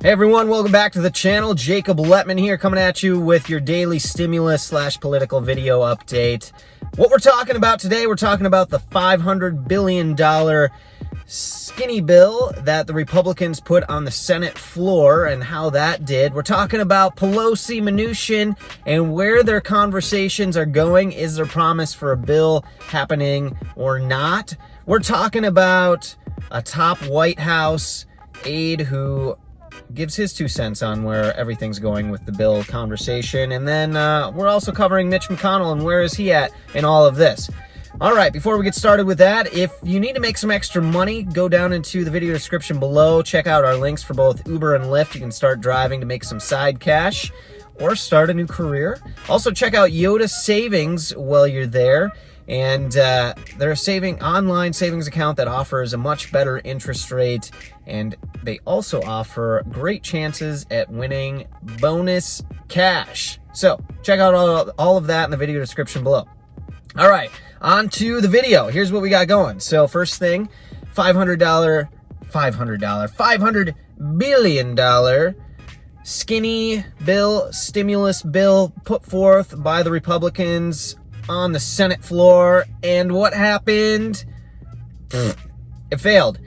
Hey everyone, welcome back to the channel. Jacob Letman here, coming at you with your daily stimulus/political video update. What we're talking about today, we're talking about the $500 billion skinny bill that the Republicans put on the Senate floor and how that did. We're talking about Pelosi, Mnuchin, and where their conversations are going. Is there promise for a bill happening or not? We're talking about a top White House aide who gives his 2 cents on where everything's going with the bill conversation. And then we're also covering Mitch McConnell and where is he at in all of this. All right, before we get started with that, if you need to make some extra money, go down into the video description below. Check out our links for both Uber and Lyft. You can start driving to make some side cash or start a new career. Also, check out Yoda Savings while you're there. And they're a online savings account that offers a much better interest rate. And they also offer great chances at winning bonus cash. So check out all of that in the video description below. All right, on to the video. Here's what we got going. So first thing, $500 billion skinny bill, stimulus bill put forth by the Republicans on the Senate floor. And what happened? It failed.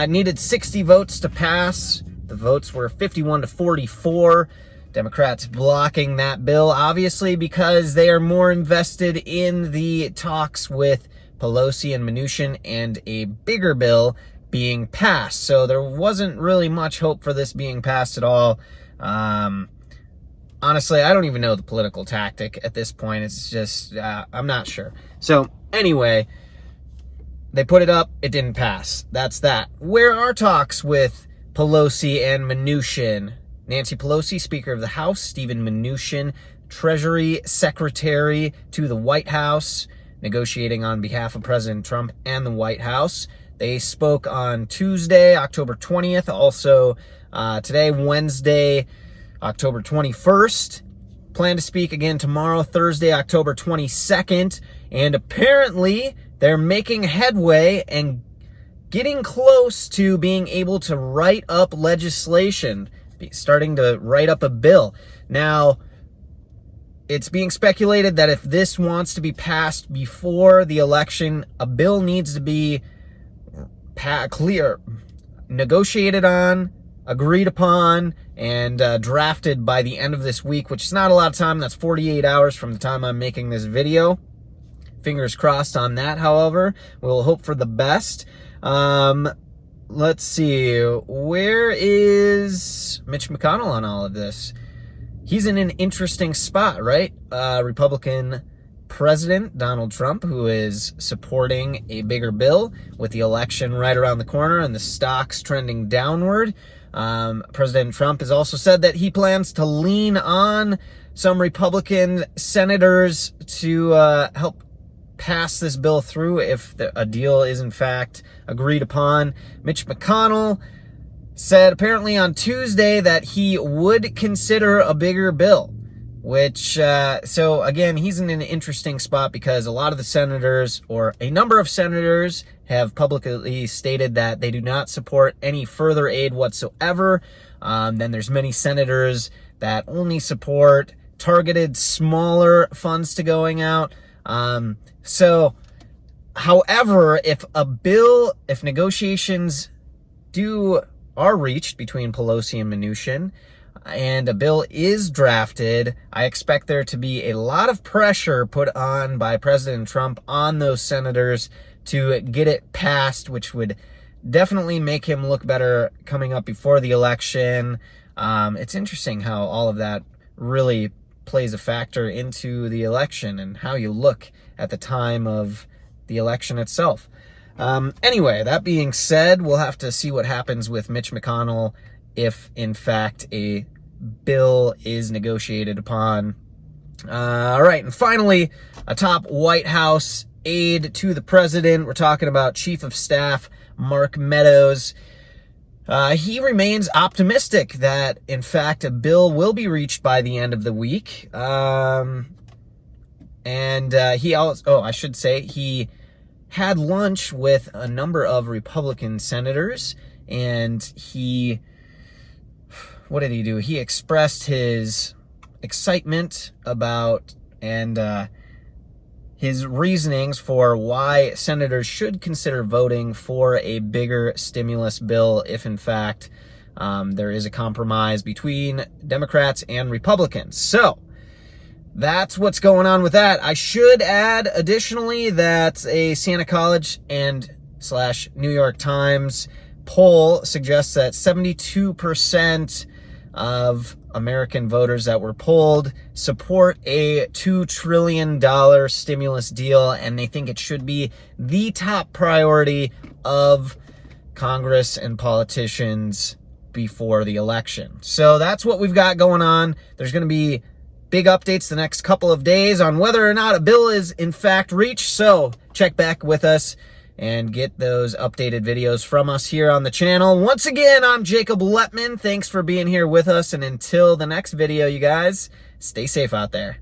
Needed 60 votes to pass. The votes were 51 to 44. Democrats blocking that bill, obviously, because they are more invested in the talks with Pelosi and Mnuchin and a bigger bill being passed. So there wasn't really much hope for this being passed at all. Honestly, I don't even know the political tactic at this point. It's just, I'm not sure. So anyway, they put it up. It didn't pass. That's that. Where are talks with Pelosi and Mnuchin? Nancy Pelosi, Speaker of the House. Stephen Mnuchin, Treasury Secretary to the White House, negotiating on behalf of President Trump and the White House. They spoke on Tuesday, October 20th. Also today, Wednesday, October 21st. Plan to speak again tomorrow, Thursday, October 22nd. And apparently, they're making headway and getting close to being able to write up legislation, starting to write up a bill. Now, it's being speculated that if this wants to be passed before the election, a bill needs to be negotiated on, agreed upon, and drafted by the end of this week, which is not a lot of time. That's 48 hours from the time I'm making this video. Fingers crossed on that, however. We'll hope for the best. Let's see. Where is Mitch McConnell on all of this? He's in an interesting spot, right? Republican President Donald Trump, who is supporting a bigger bill with the election right around the corner and the stocks trending downward. President Trump has also said that he plans to lean on some Republican senators to help pass this bill through if a deal is in fact agreed upon. Mitch McConnell said apparently on Tuesday that he would consider a bigger bill, which, so again, he's in an interesting spot because a lot of the senators, or a number of senators, have publicly stated that they do not support any further aid whatsoever. Then there's many senators that only support targeted smaller funds to going out. However, if negotiations are reached between Pelosi and Mnuchin, and a bill is drafted, I expect there to be a lot of pressure put on by President Trump on those senators to get it passed, which would definitely make him look better coming up before the election. It's interesting how all of that really plays a factor into the election and how you look at the time of the election itself. Anyway, that being said, we'll have to see what happens with Mitch McConnell if, in fact, a bill is negotiated upon. All right, and finally, a top White House aide to the president. We're talking about Chief of Staff Mark Meadows. He remains optimistic that, in fact, a bill will be reached by the end of the week. He also, I should say, he had lunch with a number of Republican senators, and he what did he do? He expressed his excitement about and his reasonings for why senators should consider voting for a bigger stimulus bill if, in fact, there is a compromise between Democrats and Republicans. So that's what's going on with that. I should add, additionally, that a Siena College and / New York Times poll suggests that 72% of American voters that were polled support a $2 trillion stimulus deal, and they think it should be the top priority of Congress and politicians before the election. So that's what we've got going on. There's going to be big updates the next couple of days on whether or not a bill is in fact reached. So check back with us and get those updated videos from us here on the channel. Once again, I'm Jacob Lettman. Thanks for being here with us. And until the next video, you guys, stay safe out there.